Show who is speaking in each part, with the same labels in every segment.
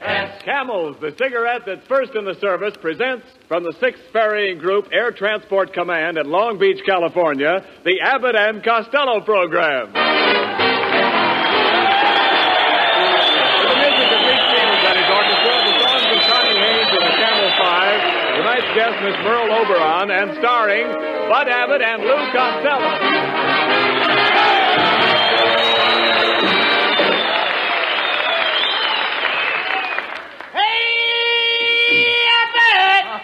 Speaker 1: Camels, the cigarette that's first in the service, presents from the 6th Ferrying Group Air Transport Command at Long Beach, California, the Abbott and Costello program. The music of Pete Stevens and his orchestra, the songs of Connie Haynes and the Camel Five, tonight's guest, Miss Merle Oberon, and starring Bud Abbott and Lou Costello.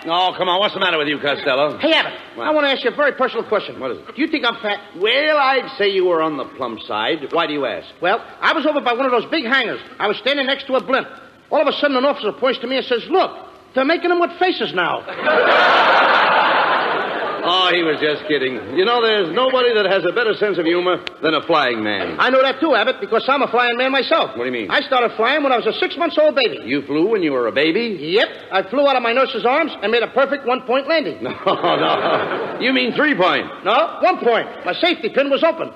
Speaker 2: Oh, come on. What's the matter with you, Costello?
Speaker 3: Hey, Abbott,
Speaker 2: What?
Speaker 3: I want to ask you a very personal question.
Speaker 2: What is it?
Speaker 3: Do you think I'm fat?
Speaker 2: Well, I'd say you were on the plump side. Why do you ask?
Speaker 3: Well, I was over by one of those big hangars. I was standing next to a blimp. All of a sudden, an officer points to me and says, "Look, they're making them with faces now."
Speaker 2: Oh, he was just kidding. You know, there's nobody that has a better sense of humor than a flying man.
Speaker 3: I know that too, Abbott, because I'm a flying man myself.
Speaker 2: What do you mean?
Speaker 3: I started flying when I was a 6-month-old baby.
Speaker 2: You flew when you were a baby?
Speaker 3: Yep. I flew out of my nurse's arms and made a perfect 1-point landing.
Speaker 2: No. You mean 3-point?
Speaker 3: No, 1 point. My safety pin was open.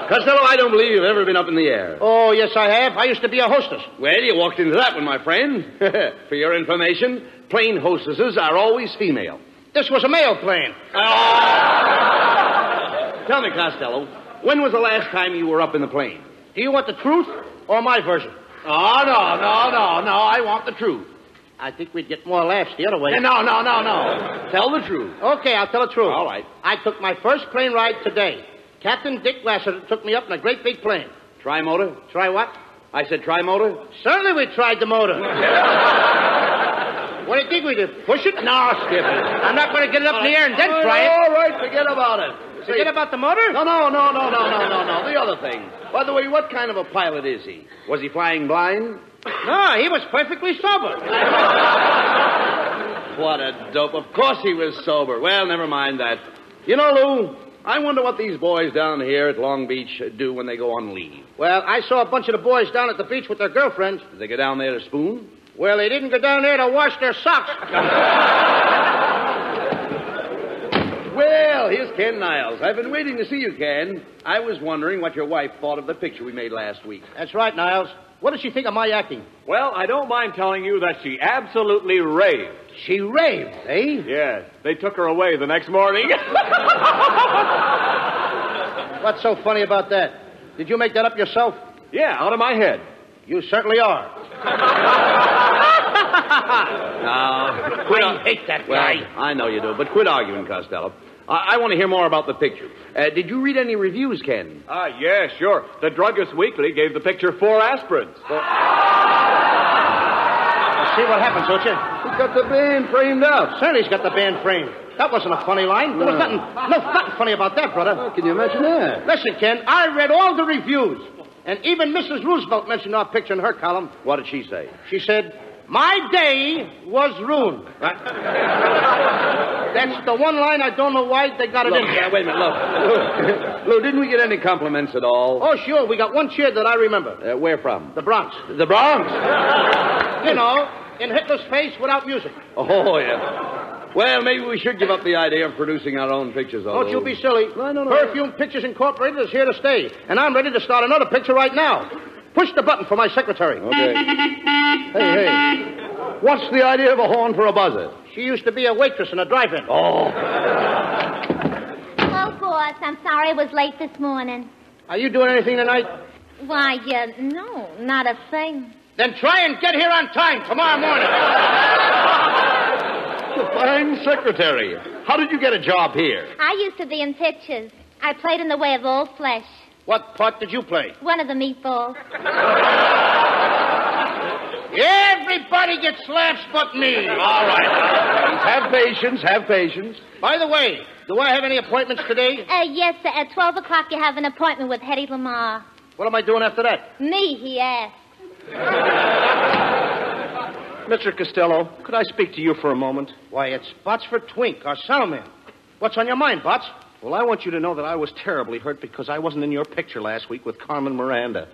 Speaker 2: Costello, I don't believe you've ever been up in the air.
Speaker 3: Oh, yes, I have. I used to be a hostess.
Speaker 2: Well, you walked into that one, my friend. For your information, plane hostesses are always female.
Speaker 3: This was a male plane.
Speaker 2: Tell me, Costello, when was the last time you were up in the plane?
Speaker 3: Do you want the truth or my version?
Speaker 2: Oh, no. I want the truth.
Speaker 3: I think we'd get more laughs the other way.
Speaker 2: No. Tell the truth.
Speaker 3: Okay, I'll tell the truth.
Speaker 2: All right.
Speaker 3: I took my first plane ride today. Captain Dick Lassiter took me up in a great big plane.
Speaker 2: Tri-motor?
Speaker 3: Try what?
Speaker 2: I said tri-motor?
Speaker 3: Certainly we tried the motor. What do you think we did? Push it?
Speaker 2: No, skip it.
Speaker 3: I'm not going to get it up in the air and then try it.
Speaker 2: All right, forget about it.
Speaker 3: Forget about the motor?
Speaker 2: No. The other thing. By the way, what kind of a pilot is he? Was he flying blind?
Speaker 3: No, he was perfectly sober.
Speaker 2: What a dope. Of course he was sober. Well, never mind that. You know, Lou, I wonder what these boys down here at Long Beach do when they go on leave.
Speaker 3: Well, I saw a bunch of the boys down at the beach with their girlfriends.
Speaker 2: Did they go down there to spoon?
Speaker 3: Well, they didn't go down there to wash their socks.
Speaker 2: Well, here's Ken Niles. I've been waiting to see you, Ken. I was wondering what your wife thought of the picture we made last week.
Speaker 3: That's right, Niles. What did she think of my acting?
Speaker 1: Well, I don't mind telling you that she absolutely raved.
Speaker 3: She raved, eh?
Speaker 1: Yes, they took her away the next morning.
Speaker 3: What's so funny about that? Did you make that up yourself?
Speaker 1: Yeah, out of my head.
Speaker 3: You certainly are.
Speaker 2: I
Speaker 3: hate that
Speaker 2: Well,
Speaker 3: guy.
Speaker 2: I know you do, but quit arguing, Costello. I want to hear more about the picture. Did you read any reviews, Ken?
Speaker 1: Yeah, sure. The Druggist Weekly gave the picture 4 aspirins.
Speaker 3: See what happens, don't you?
Speaker 2: He's got the band framed up.
Speaker 3: Certainly he's got the band framed. That wasn't a funny line. There was nothing funny about that, brother.
Speaker 2: Can you imagine that?
Speaker 3: Listen, Ken, I read all the reviews. And even Mrs. Roosevelt mentioned our picture in her column.
Speaker 2: What did she say?
Speaker 3: She said, "My day was ruined." That's the one line I don't know why they got it in.
Speaker 2: Yeah, wait a minute, look. Lou, didn't we get any compliments at all?
Speaker 3: Oh, sure. We got one cheer that I remember.
Speaker 2: Where from?
Speaker 3: The Bronx.
Speaker 2: The Bronx?
Speaker 3: You know, in Hitler's face without music.
Speaker 2: Oh, yeah. Well, maybe we should give up the idea of producing our own pictures,
Speaker 3: Don't you be silly.
Speaker 2: No.
Speaker 3: Perfume Pictures Incorporated is here to stay. And I'm ready to start another picture right now. Push the button for my secretary.
Speaker 2: Okay. Hey. What's the idea of a horn for a buzzer?
Speaker 3: She used to be a waitress in a drive-in.
Speaker 2: Oh.
Speaker 4: Oh, boss, I'm sorry I was late this morning.
Speaker 3: Are you doing anything tonight?
Speaker 4: Why, no, not a thing.
Speaker 3: Then try and get here on time tomorrow morning.
Speaker 2: Fine secretary. How did you get a job here?
Speaker 4: I used to be in pictures. I played in The Way of All Flesh.
Speaker 3: What part did you play?
Speaker 4: One of the meatballs.
Speaker 3: Everybody gets laughs but me.
Speaker 2: All right. Have patience.
Speaker 3: By the way, do I have any appointments today?
Speaker 4: Yes, sir. At 12 o'clock you have an appointment with Hetty Lamar.
Speaker 3: What am I doing after that?
Speaker 4: Me, he asked.
Speaker 5: Mr. Costello, could I speak to you for a moment?
Speaker 3: Why, it's Botsford Twink, our soundman. What's on your mind, Bots?
Speaker 5: Well, I want you to know that I was terribly hurt because I wasn't in your picture last week with Carmen Miranda.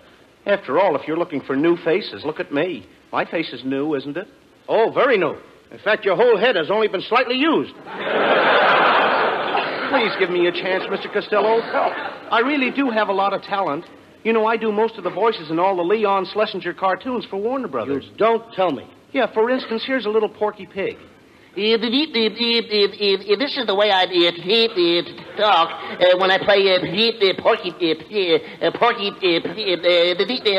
Speaker 5: After all, if you're looking for new faces, look at me. My face is new, isn't it?
Speaker 3: Oh, very new. In fact, your whole head has only been slightly used.
Speaker 5: Please give me a chance, Mr. Costello. I really do have a lot of talent. You know, I do most of the voices in all the Leon Schlesinger cartoons for Warner Brothers.
Speaker 3: You don't tell me.
Speaker 5: Yeah, for instance, here's a little Porky Pig.
Speaker 6: This is the way I talk when I play Porky.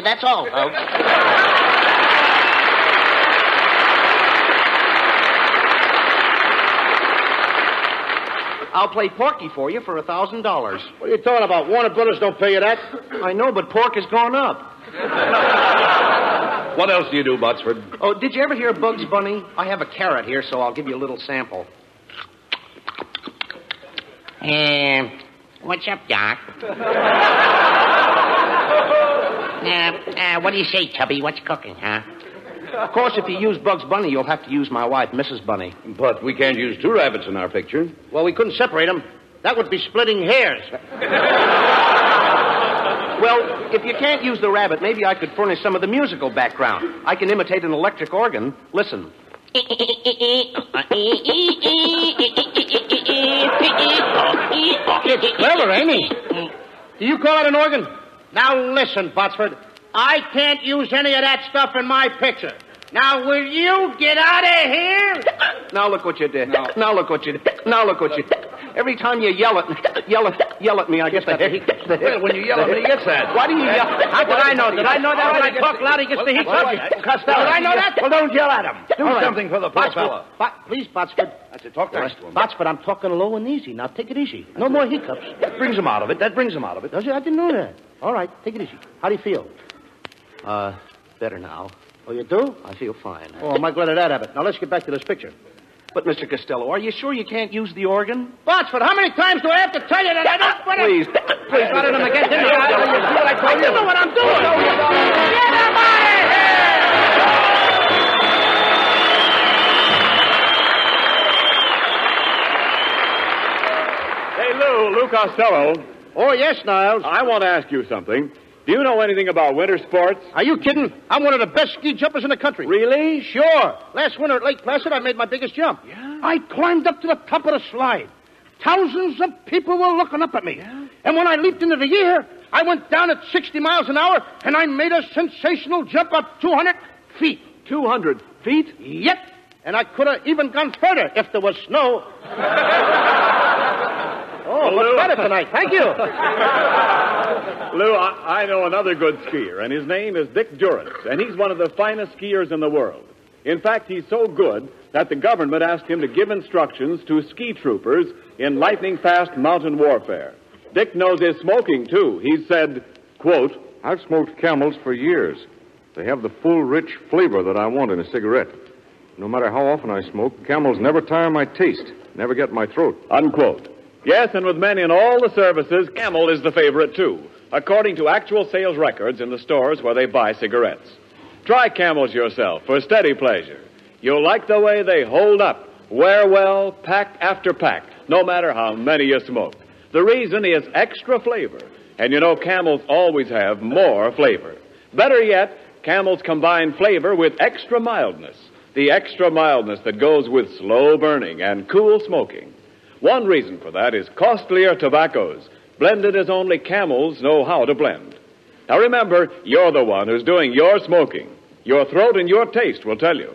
Speaker 6: That's all, folks.
Speaker 5: I'll play Porky for you for $1,000.
Speaker 3: What are you talking about? Warner Brothers don't pay you that.
Speaker 5: I know, but pork has gone up.
Speaker 2: What else do you do, Botsford?
Speaker 5: Oh, did you ever hear Bugs Bunny? I have a carrot here, so I'll give you a little sample.
Speaker 6: What's up, Doc? What do you say, Tubby? What's cooking, huh?
Speaker 5: Of course, if you use Bugs Bunny, you'll have to use my wife, Mrs. Bunny.
Speaker 2: But we can't use two rabbits in our picture.
Speaker 3: Well, we couldn't separate them. That would be splitting hairs.
Speaker 5: Well, if you can't use the rabbit, maybe I could furnish some of the musical background. I can imitate an electric organ. Listen.
Speaker 3: It's clever, ain't he? Do you call it an organ? Now, listen, Botsford. I can't use any of that stuff in my picture. Now, will you get out of here?
Speaker 5: Now look what you did. Now look what you did. Now look what you did. Every time you yell at me, I get the hiccups.
Speaker 2: Well, when you yell at me, he gets that.
Speaker 5: Why do you yell?
Speaker 3: How did I know? Did I know that when I talk loud, he gets the hiccups?
Speaker 2: Costello.
Speaker 3: Did I know that?
Speaker 2: Well, don't yell at him. Do
Speaker 3: All right.
Speaker 2: something for the poor fella.
Speaker 3: Please, Botsford.
Speaker 2: That's it. Talk nice to him.
Speaker 3: Botsford, I'm talking low and easy. Now, take it easy. No more hiccups.
Speaker 2: That brings him out of it. That brings him out of it.
Speaker 3: Does it? I didn't know that. All right, take it easy. How do you feel?
Speaker 5: Better now.
Speaker 3: Oh, you do?
Speaker 5: I feel fine.
Speaker 3: Oh, am I glad of that, Abbott. Now, let's get back to this picture.
Speaker 5: But, Mr. Costello, are you sure you can't use the organ?
Speaker 3: Botsford, how many times do I have to tell you that I don't...
Speaker 5: Please.
Speaker 3: I got it him again, didn't I?
Speaker 2: You see what I told you?
Speaker 3: I know what I'm doing. Get him out of here!
Speaker 1: Hey, Lou Costello.
Speaker 3: Oh, yes, Niles.
Speaker 1: I want to ask you something. Do you know anything about winter sports?
Speaker 3: Are you kidding? I'm one of the best ski jumpers in the country.
Speaker 1: Really?
Speaker 3: Sure. Last winter at Lake Placid, I made my biggest jump.
Speaker 1: Yeah?
Speaker 3: I climbed up to the top of the slide. Thousands of people were looking up at me.
Speaker 1: Yeah?
Speaker 3: And when I leaped into the air, I went down at 60 miles an hour, and I made a sensational jump up 200 feet.
Speaker 1: 200 feet?
Speaker 3: Yep. And I could have even gone further if there was snow. Oh,
Speaker 1: Lou.
Speaker 3: much better tonight. Thank you.
Speaker 1: Lou, I know another good skier, and his name is Dick Durrance, and he's one of the finest skiers in the world. In fact, he's so good that the government asked him to give instructions to ski troopers in lightning-fast mountain warfare. Dick knows his smoking, too. He said, quote,
Speaker 7: I've smoked Camels for years. They have the full, rich flavor that I want in a cigarette. No matter how often I smoke, Camels never tire my taste, never get my throat.
Speaker 1: unquote. Yes, and with men in all the services, Camel is the favorite, too, according to actual sales records in the stores where they buy cigarettes. Try Camels yourself for steady pleasure. You'll like the way they hold up, wear well, pack after pack, no matter how many you smoke. The reason is extra flavor, and you know Camels always have more flavor. Better yet, Camels combine flavor with extra mildness, the extra mildness that goes with slow burning and cool smoking. One reason for that is costlier tobaccos, blended as only Camels know how to blend. Now remember, you're the one who's doing your smoking. Your throat and your taste will tell you.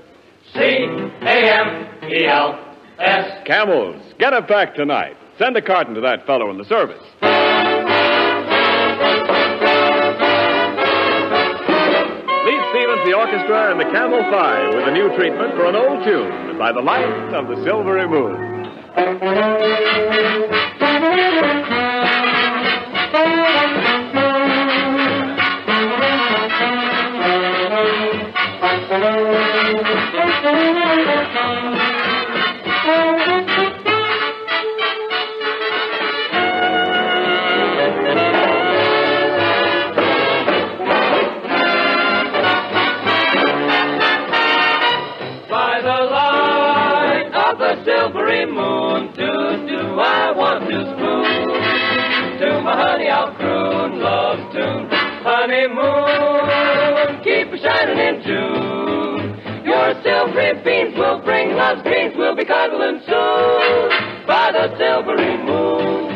Speaker 8: C-A-M-E-L-S.
Speaker 1: Camels, get a pack tonight. Send a carton to that fellow in the service. Lead Stevens, the orchestra, and the Camel 5 with a new treatment for an old tune by the light of the silvery moon.
Speaker 8: By the light of the silvery moon, I want to spoon. To my honey I'll croon love's tune. Honeymoon, keep a shining in June. Your silvery beams will bring love's dreams. We'll be cuddling soon by the silvery moon.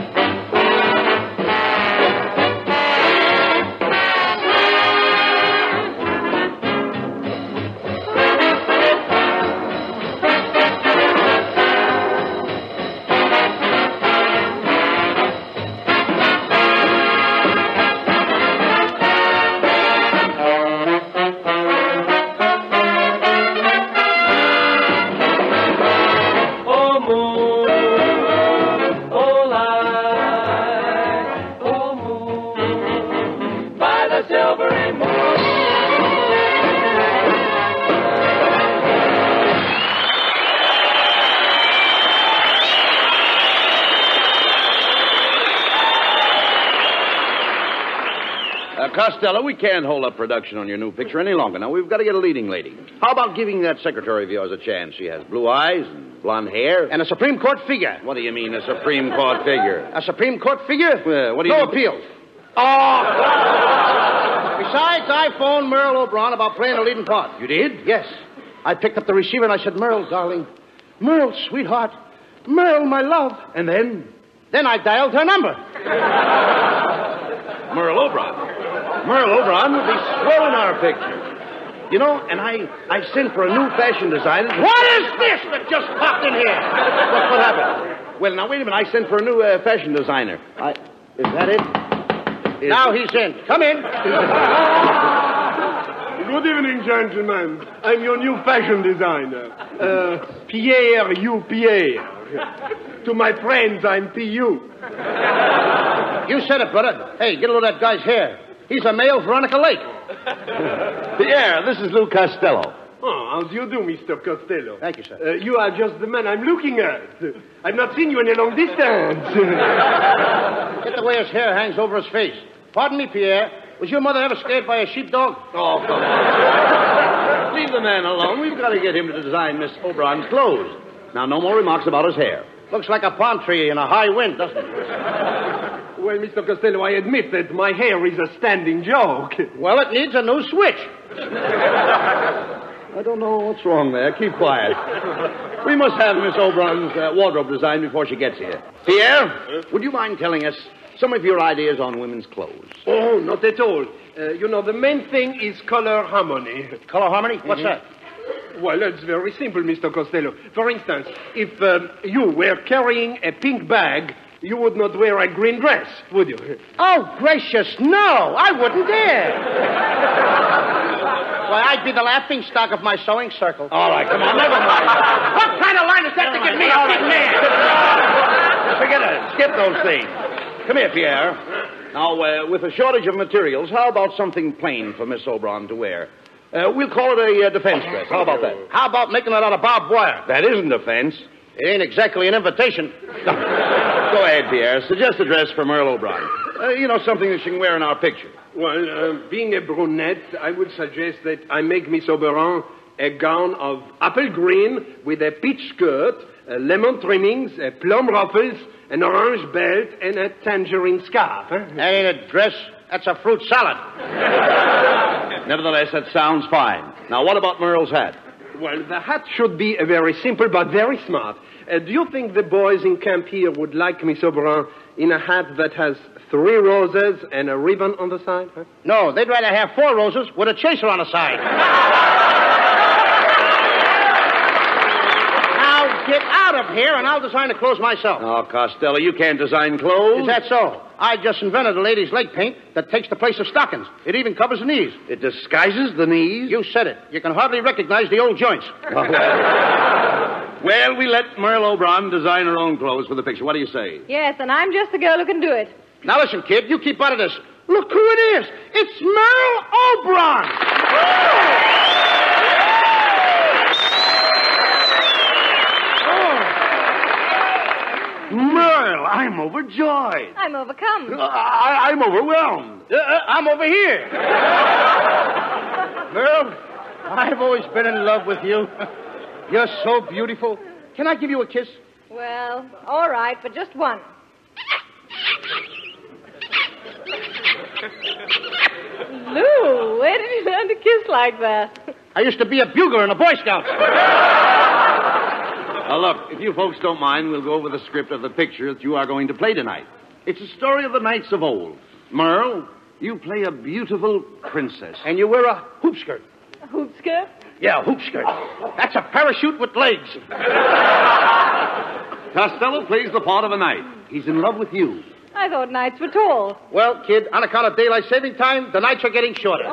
Speaker 2: Costello, we can't hold up production on your new picture any longer. Now, we've got to get a leading lady. How about giving that secretary of yours a chance? She has blue eyes and blonde hair.
Speaker 3: And a Supreme Court figure.
Speaker 2: What do you mean, a Supreme Court figure?
Speaker 3: A Supreme Court figure?
Speaker 2: What do you
Speaker 3: No
Speaker 2: mean?
Speaker 3: appeal. Oh! Besides, I phoned Merle Oberon about playing a leading part.
Speaker 2: You did?
Speaker 3: Yes. I picked up the receiver and I said, Merle, darling. Merle, sweetheart. Merle, my love.
Speaker 2: And then?
Speaker 3: Then I dialed her number.
Speaker 2: Merle Oberon. Merle Oberon would be swell in our picture. You know, and I sent for a new fashion designer.
Speaker 3: What is this that just popped in here?
Speaker 2: What happened? Well, now, wait a minute. I sent for a new fashion designer. Is that it?
Speaker 3: Now he's in. Come in.
Speaker 9: Good evening, gentlemen. I'm your new fashion designer. Pierre, you Pierre. To my friends, I'm P.U.
Speaker 3: You said it, brother. Hey, get a load of that guy's hair. He's a male Veronica Lake.
Speaker 2: Pierre, this is Lou Costello.
Speaker 9: Oh, how do you do, Mr. Costello?
Speaker 3: Thank you, sir.
Speaker 9: You are just the man I'm looking at. I've not seen you in a long distance.
Speaker 3: Get the way his hair hangs over his face. Pardon me, Pierre. Was your mother ever scared by a sheepdog?
Speaker 2: Oh, come on. Leave the man alone. We've got to get him to design Miss Oberon's clothes. Now, no more remarks about his hair.
Speaker 3: Looks like a palm tree in a high wind, doesn't it?
Speaker 9: Well, Mr. Costello, I admit that my hair is a standing joke.
Speaker 3: Well, it needs a new switch.
Speaker 2: I don't know what's wrong there. Keep quiet. We must have Miss Oberon's wardrobe designed before she gets here. Pierre, would you mind telling us some of your ideas on women's clothes?
Speaker 9: Oh, not at all. The main thing is color harmony.
Speaker 3: Color harmony? What's that?
Speaker 9: Well, it's very simple, Mr. Costello. For instance, if you were carrying a pink bag, you would not wear a green dress, would you?
Speaker 3: Oh, gracious, no. I wouldn't dare. Why, I'd be the laughing stock of my sewing circle.
Speaker 2: All right, come on, never mind.
Speaker 3: What kind of line is that to get me a big man?
Speaker 2: Forget it. Skip those things. Come here, Pierre. Now, with a shortage of materials, how about something plain for Miss Oberon to wear? We'll call it a defense dress. How about that?
Speaker 3: How about making it out of barbed wire?
Speaker 2: That isn't defense.
Speaker 3: It ain't exactly an invitation.
Speaker 2: Go ahead, Pierre. Suggest a dress for Merle Oberon. Something that she can wear in our picture.
Speaker 9: Well, being a brunette, I would suggest that I make Miss Oberon a gown of apple green with a peach skirt, lemon trimmings, plum ruffles, an orange belt, and a tangerine scarf. Huh?
Speaker 3: That ain't a dress. That's a fruit salad.
Speaker 2: Nevertheless, that sounds fine. Now, what about Merle's hat?
Speaker 9: Well, the hat should be very simple but very smart. Do you think the boys in camp here would like Miss Oberon in a hat that has 3 roses and a ribbon on the side? Huh?
Speaker 3: No, they'd rather have 4 roses with a chaser on the side. Now, get out of here and I'll design the clothes myself.
Speaker 2: Oh, Costello, you can't design clothes.
Speaker 3: Is that so? I just invented a ladies' leg paint that takes the place of stockings. It even covers the knees.
Speaker 2: It disguises the knees?
Speaker 3: You said it. You can hardly recognize the old joints.
Speaker 2: Well, we let Merle Oberon design her own clothes for the picture. What do you say?
Speaker 10: Yes, and I'm just the girl who can do it.
Speaker 3: Now listen, kid, you keep out of this. Look who it is. It's Merle Oberon.
Speaker 2: Merle, I'm overjoyed.
Speaker 10: I'm overcome.
Speaker 2: I'm overwhelmed.
Speaker 3: I'm over here. Merle, I've always been in love with you. You're so beautiful. Can I give you a kiss?
Speaker 10: Well, all right, but just one. Lou, where did you learn to kiss like that?
Speaker 3: I used to be a bugler in a Boy Scout.
Speaker 2: Now, look, if you folks don't mind, we'll go over the script of the picture that you are going to play tonight. It's a story of the knights of old. Merle, you play a beautiful princess.
Speaker 3: And you wear a hoop skirt.
Speaker 10: A hoop skirt?
Speaker 3: Yeah, a hoop skirt. That's a parachute with legs.
Speaker 2: Costello plays the part of a knight. He's in love with you.
Speaker 10: I thought knights were tall.
Speaker 3: Well, kid, on account of daylight saving time, the nights are getting shorter.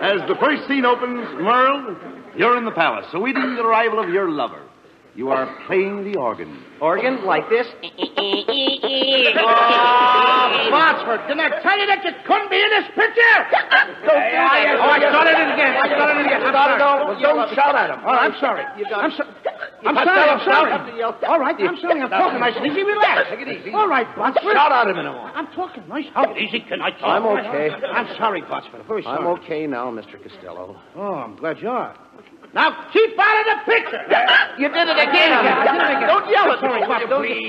Speaker 2: As the first scene opens, Merle, you're in the palace, awaiting the arrival of your lover. You are playing the organ.
Speaker 3: Organ? Like this? Botsford, didn't I tell you that you couldn't be in this picture? Don't do that. I started it again. I'm sorry.
Speaker 2: Don't shout at him.
Speaker 3: Oh, I'm sorry. I'm sorry. I'm sorry. All right, I'm sorry. I'm talking nice and easy. Relax.
Speaker 2: Take it easy.
Speaker 3: All right, Botsford.
Speaker 2: Shout at him in a moment.
Speaker 3: I'm talking nice. How easy can I talk?
Speaker 5: I'm okay.
Speaker 3: I'm sorry, Botsford. Very sorry.
Speaker 5: I'm okay now, Mr. Costello.
Speaker 3: Oh, I'm glad you are. Now keep out of the picture.
Speaker 2: You did it again. Don't yell at me.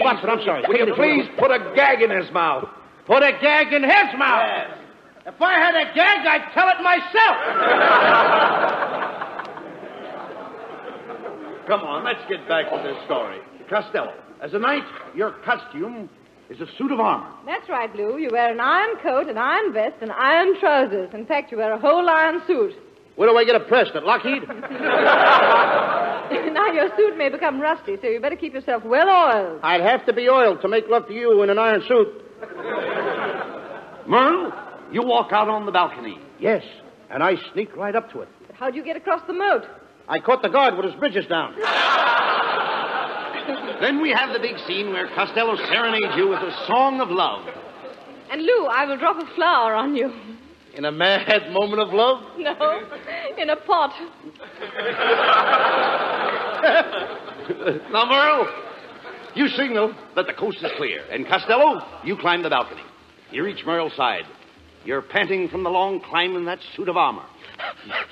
Speaker 3: Botsford, I'm sorry.
Speaker 2: Will you please put a gag in his mouth?
Speaker 3: Put a gag in his mouth.
Speaker 2: Yes.
Speaker 3: If I had a gag, I'd tell it myself.
Speaker 2: Come on, let's get back to this story. Costello, as a knight, your costume is a suit of armor.
Speaker 10: That's right, Lou. You wear an iron coat, an iron vest, and iron trousers. In fact, you wear a whole iron suit.
Speaker 3: Where do I get it pressed? At Lockheed?
Speaker 10: Now, your suit may become rusty, so you better keep yourself well oiled.
Speaker 3: I'd have to be oiled to make love to you in an iron suit.
Speaker 2: Merle, you walk out on the balcony.
Speaker 3: Yes, and I sneak right up to it.
Speaker 10: But how'd you get across the moat?
Speaker 3: I caught the guard with his bridges down.
Speaker 2: Then we have the big scene where Costello serenades you with a song of love.
Speaker 10: And, Lou, I will drop a flower on you.
Speaker 3: In a mad moment of love?
Speaker 10: No, in a pot.
Speaker 2: Now, Merle, you signal that the coast is clear. And Costello, you climb the balcony. You reach Merle's side. You're panting from the long climb in that suit of armor.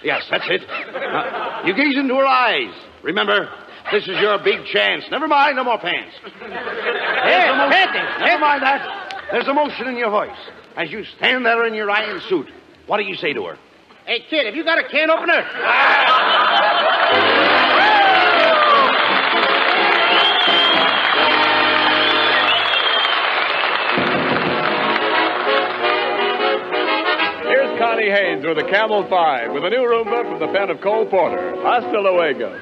Speaker 2: Yes, that's it. You gaze into her eyes. Remember, this is your big chance. Never mind, no more pants. Never mind that. There's emotion in your voice. As you stand there in your iron suit, what do you say to her?
Speaker 3: Hey, kid, have you got a can opener?
Speaker 1: Here's Connie Haynes with a Camel 5 with a new Roomba from the pen of Cole Porter. Hasta luego.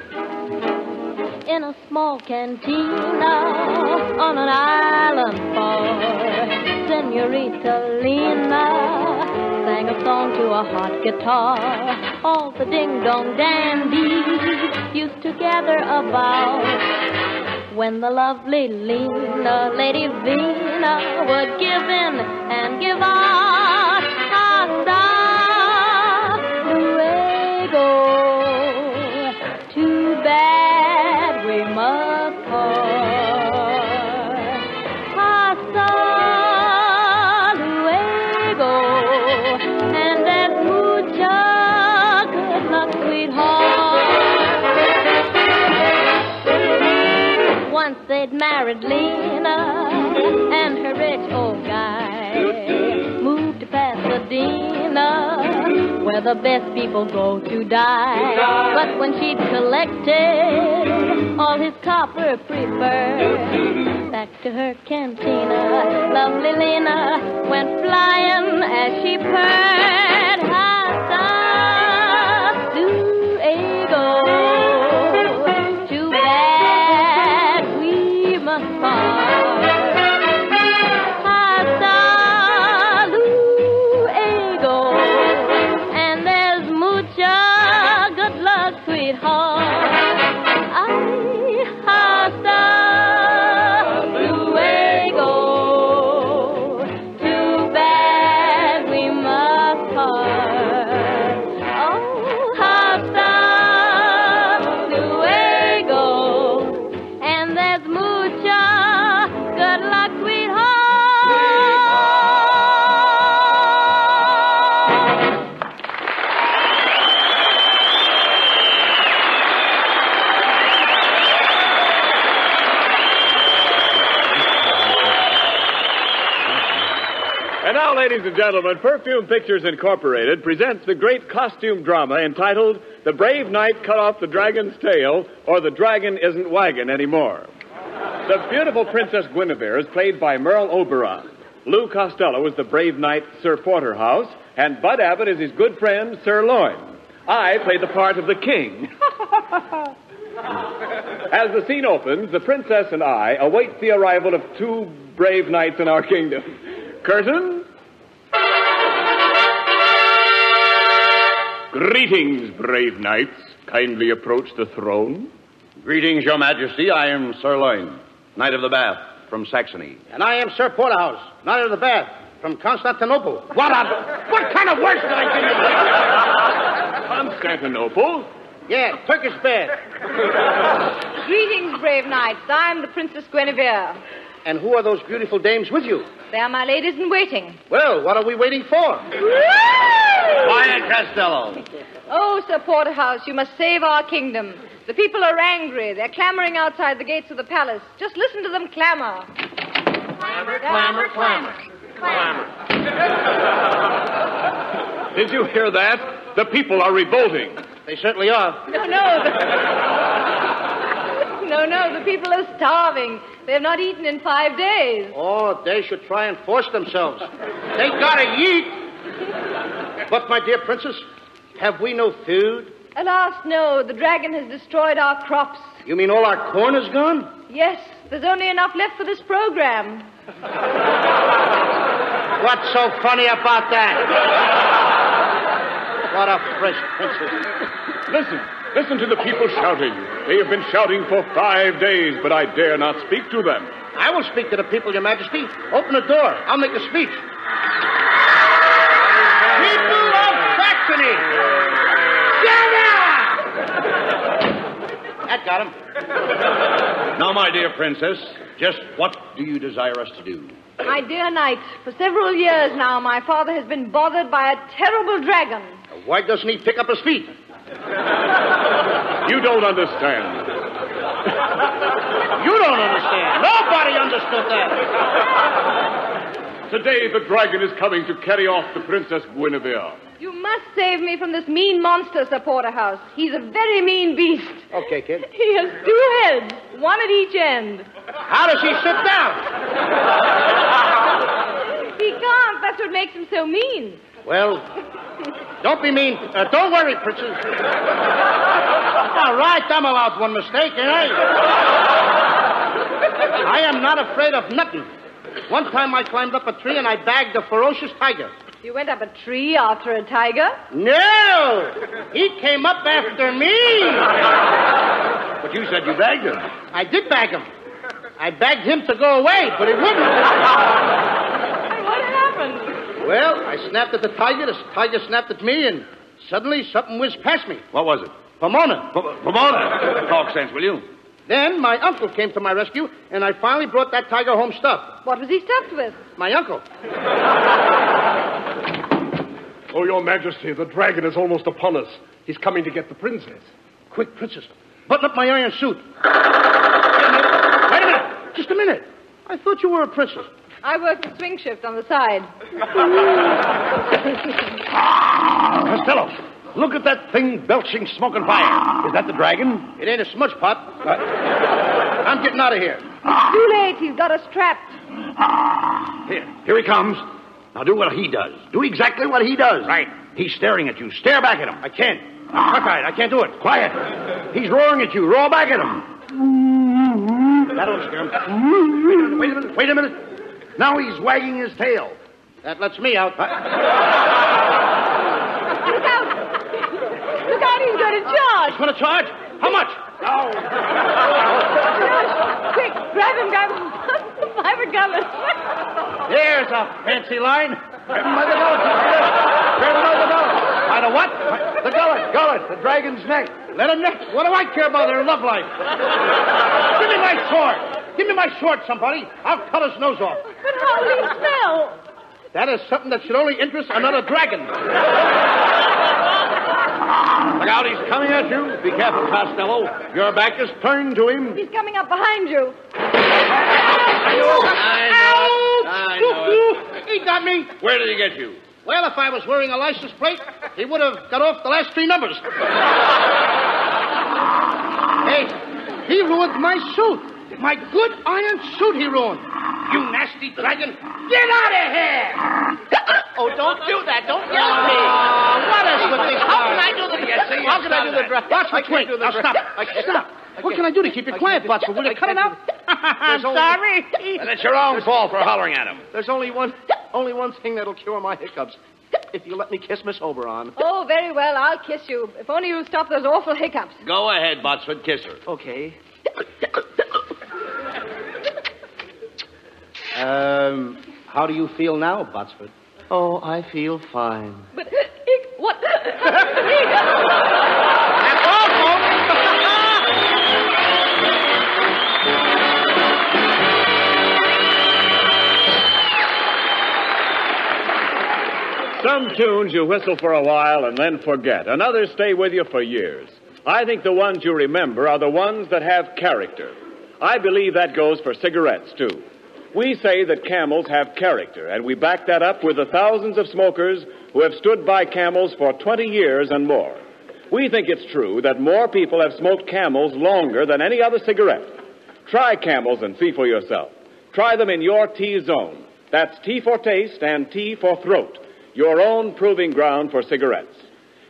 Speaker 4: In a small cantina on an island far, Senorita Lena sang a song to a hot guitar. All the ding-dong dandies used to gather about when the lovely Lena, Lady Vina, would give in and give out. Hasta luego. Too bad we must part. Hasta luego. And that mucha good luck, sweetheart. Once they'd married Lena and her rich old guy moved to Pasadena, where the best people go to die. But when she'd collected all his copper preferred, back to her cantina, lovely Lena went flying as she purred. Hasta luego. Too bad we must part. Hasta luego. And there's mucha good luck, sweetheart. Ay, hasta luego. Too bad we must part. Oh, hasta luego. And there's mucha good luck, sweetheart.
Speaker 1: And now, ladies and gentlemen, Perfume Pictures Incorporated presents the great costume drama entitled The Brave Knight Cut Off the Dragon's Tail, or The Dragon Isn't Waggin' Anymore. The beautiful Princess Guinevere is played by Merle Oberon. Lou Costello is the brave knight Sir Porterhouse, and Bud Abbott is his good friend Sir Loin. I play the part of the king. As the scene opens, the princess and I await the arrival of two brave knights in our kingdom. Curtain. Greetings, brave knights. Kindly approach the throne.
Speaker 2: Greetings, Your Majesty. I am Sir Loin, Knight of the Bath from Saxony.
Speaker 3: And I am Sir Porterhouse, Knight of the Bath, from Constantinople. What kind of words did I give you?
Speaker 1: Constantinople?
Speaker 3: Yeah, Turkish bath.
Speaker 10: Greetings, brave knights. I am the Princess Guinevere.
Speaker 3: And who are those beautiful dames with you?
Speaker 10: They are my ladies in waiting.
Speaker 3: Well, what are we waiting for?
Speaker 2: Quiet, Costello.
Speaker 10: Oh, Sir Porterhouse, you must save our kingdom. The people are angry. They're clamoring outside the gates of the palace. Just listen to them clamor.
Speaker 6: Clamor, clamor, clamor. Clamor.
Speaker 1: Did you hear that? The people are revolting.
Speaker 3: They certainly are.
Speaker 10: No. No, the people are starving. They have not eaten in 5 days.
Speaker 3: Oh, they should try and force themselves. They gotta eat. But, my dear princess, have we no food?
Speaker 10: Alas, no. The dragon has destroyed our crops.
Speaker 3: You mean all our corn is gone?
Speaker 10: Yes, there's only enough left for this program.
Speaker 3: What's so funny about that? What a fresh princess.
Speaker 1: Listen to the people shouting. They have been shouting for 5 days, but I dare not speak to them.
Speaker 3: I will speak to the people, Your Majesty. Open the door. I'll make a speech. People of Saxony! That got him.
Speaker 2: Now, my dear princess, just what do you desire us to do?
Speaker 10: My dear knight, for several years now, my father has been bothered by a terrible dragon.
Speaker 3: Why doesn't he pick up his feet?
Speaker 1: You don't understand.
Speaker 3: You don't understand. Nobody understood that.
Speaker 1: Today, the dragon is coming to carry off the Princess Guinevere.
Speaker 10: You must save me from this mean monster, Sir Porterhouse. He's a very mean beast.
Speaker 3: Okay, kid.
Speaker 10: He has 2 heads, one at each end.
Speaker 3: How does he sit down?
Speaker 10: He can't. That's what makes him so mean.
Speaker 3: Well, don't be mean. Don't worry, princess. All right, I'm allowed one mistake, ain't I? I am not afraid of nothing. One time I climbed up a tree and I bagged a ferocious tiger.
Speaker 10: You went up a tree after a tiger?
Speaker 3: No! He came up after me!
Speaker 2: But you said you bagged him.
Speaker 3: I did bag him. I begged him to go away, but he wouldn't.
Speaker 10: And what happened?
Speaker 3: Well, I snapped at the tiger snapped at me, and suddenly something whizzed past me.
Speaker 2: What was it?
Speaker 3: Pomona.
Speaker 2: Pomona. Talk sense, will you?
Speaker 3: Then my uncle came to my rescue, and I finally brought that tiger home stuffed.
Speaker 10: What was he stuffed with?
Speaker 3: My uncle.
Speaker 9: Oh, Your Majesty, the dragon is almost upon us. He's coming to get the princess.
Speaker 3: Quick, princess. Button up my iron suit. Wait a minute. Just a minute. I thought you were a princess.
Speaker 10: I work the swing shift on the side.
Speaker 2: Costello, look at that thing belching smoke and fire. Is that the dragon?
Speaker 3: It ain't a smudge pot. I'm getting out of here.
Speaker 10: It's too late. He's got us trapped.
Speaker 2: Here he comes. Now do what he does. Do exactly what he does.
Speaker 3: Right.
Speaker 2: He's staring at you. Stare back at him.
Speaker 3: I can't. Cockeyed. I can't do it.
Speaker 2: Quiet. He's roaring at you. Roar back at him.
Speaker 3: That'll scare him.
Speaker 2: Wait a minute. Now he's wagging his tail.
Speaker 3: That lets me out.
Speaker 10: Look out! Look out, he's going to charge!
Speaker 3: He's going to charge? How much?
Speaker 2: Oh.
Speaker 10: Quick, grab him. I've a gun.
Speaker 3: There's a fancy line. Grab him by the gullet. Grab him by the gullet. By the what?
Speaker 2: The gullet. The dragon's neck.
Speaker 3: Let him neck. What do I care about their love life? Give me my sword. Give me my sword, somebody. I'll cut his nose off.
Speaker 10: But how will he smell?
Speaker 3: That is something that should only interest another dragon.
Speaker 2: Look out, he's coming at you. Be careful, Costello. Your back is turned to him.
Speaker 10: He's coming up behind you.
Speaker 2: I know it.
Speaker 3: He got me.
Speaker 2: Where did he get you?
Speaker 3: Well, if I was wearing a license plate, he would have got off the last 3 numbers. Hey, he ruined my suit. My good iron suit he ruined. You nasty dragon. Get out of here!
Speaker 6: Oh, don't do that. Don't yell at me.
Speaker 3: What is with this
Speaker 6: How can I do the... How can I do the...
Speaker 3: Botsford, wait. Now, stop. Stop. What can I do to keep you quiet, Botsford? Will you cut it out? I'm sorry.
Speaker 2: And it's your own fault for hollering at him.
Speaker 5: There's only one thing that'll cure my hiccups. If you let me kiss Miss Oberon.
Speaker 10: Oh, very well. I'll kiss you. If only you'll stop those awful hiccups.
Speaker 2: Go ahead, Botsford. Kiss her.
Speaker 5: Okay.
Speaker 3: How do you feel now, Botsford?
Speaker 5: Oh, I feel fine.
Speaker 10: But, what?
Speaker 3: That's all, folks.
Speaker 1: tunes you whistle for a while and then forget, and others stay with you for years. I think the ones you remember are the ones that have character. I believe that goes for cigarettes, too. We say that Camels have character, and we back that up with the thousands of smokers who have stood by Camels for 20 years and more. We think it's true that more people have smoked Camels longer than any other cigarette. Try Camels and see for yourself. Try them in your T-zone. That's T for taste and T for throat, your own proving ground for cigarettes.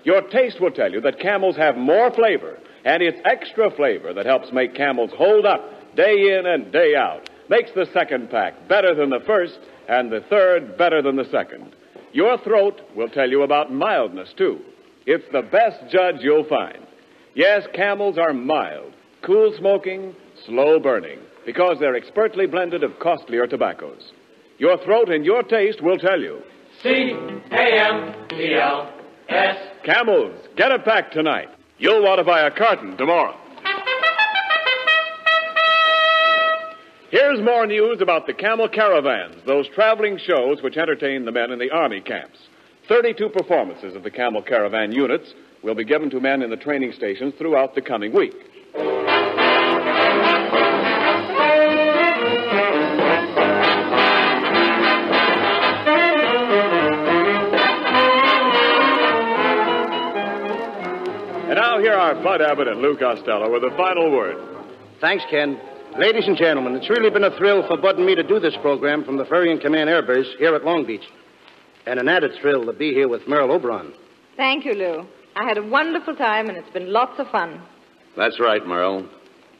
Speaker 1: Your taste will tell you that Camels have more flavor, and it's extra flavor that helps make Camels hold up day in and day out. Makes the second pack better than the first, and the third better than the second. Your throat will tell you about mildness, too. It's the best judge you'll find. Yes, Camels are mild, cool smoking, slow burning, because they're expertly blended of costlier tobaccos. Your throat and your taste will tell you.
Speaker 8: C-A-M-E-L-S.
Speaker 1: Camels, get a pack tonight. You'll want to buy a carton tomorrow. Here's more news about the Camel Caravans, those traveling shows which entertain the men in the Army camps. 32 performances of the Camel Caravan units will be given to men in the training stations throughout the coming week. And now here are Bud Abbott and Lou Costello with a final word.
Speaker 3: Thanks, Ken. Ladies and gentlemen, it's really been a thrill for Bud and me to do this program from the Ferry and Command Air Base here at Long Beach. And an added thrill to be here with Merle Oberon.
Speaker 10: Thank you, Lou. I had a wonderful time, and it's been lots of fun.
Speaker 2: That's right, Merle.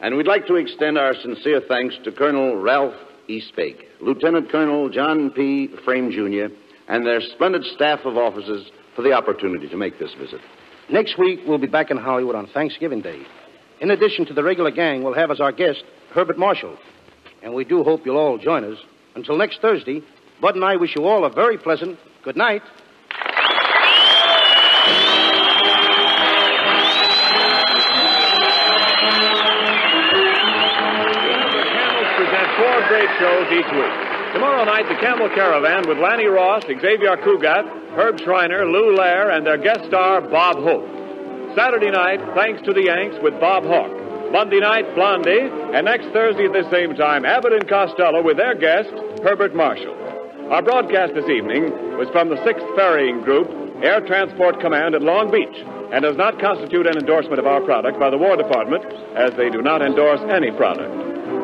Speaker 2: And we'd like to extend our sincere thanks to Colonel Ralph E. Spake, Lieutenant Colonel John P. Frame, Jr., and their splendid staff of officers for the opportunity to make this visit.
Speaker 3: Next week, we'll be back in Hollywood on Thanksgiving Day. In addition to the regular gang, we'll have as our guest Herbert Marshall. And we do hope you'll all join us. Until next Thursday, Bud and I wish you all a very pleasant good night.
Speaker 1: The Camels present 4 great shows each week. Tomorrow night, the Camel Caravan with Lanny Ross, Xavier Cugat, Herb Schreiner, Lou Lair, and their guest star, Bob Hope. Saturday night, Thanks to the Yanks with Bob Hawke. Monday night, Blondie. And next Thursday at the same time, Abbott and Costello with their guest, Herbert Marshall. Our broadcast this evening was from the 6th Ferrying Group, Air Transport Command at Long Beach, and does not constitute an endorsement of our product by the War Department, as they do not endorse any product.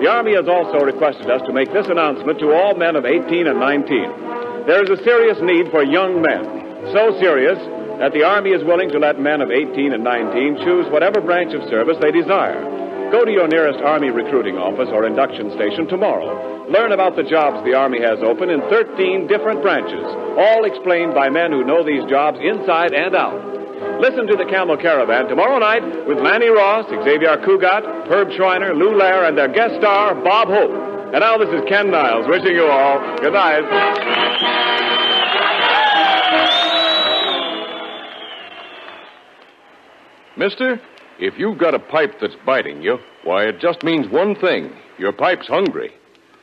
Speaker 1: The Army has also requested us to make this announcement to all men of 18 and 19. There is a serious need for young men, so serious that the Army is willing to let men of 18 and 19 choose whatever branch of service they desire. Go to your nearest Army recruiting office or induction station tomorrow. Learn about the jobs the Army has open in 13 different branches, all explained by men who know these jobs inside and out. Listen to the Camel Caravan tomorrow night with Lanny Ross, Xavier Cugat, Herb Schreiner, Lou Lair, and their guest star, Bob Hope. And now this is Ken Niles wishing you all good night.
Speaker 7: Mister, if you've got a pipe that's biting you, why, it just means one thing. Your pipe's hungry.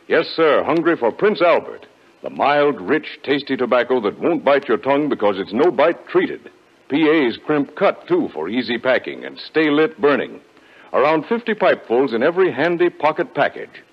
Speaker 7: Yes, sir, hungry for Prince Albert, the mild, rich, tasty tobacco that won't bite your tongue because it's no-bite treated. PA's crimp cut, too, for easy packing and stay-lit burning. Around 50 pipefuls in every handy pocket package.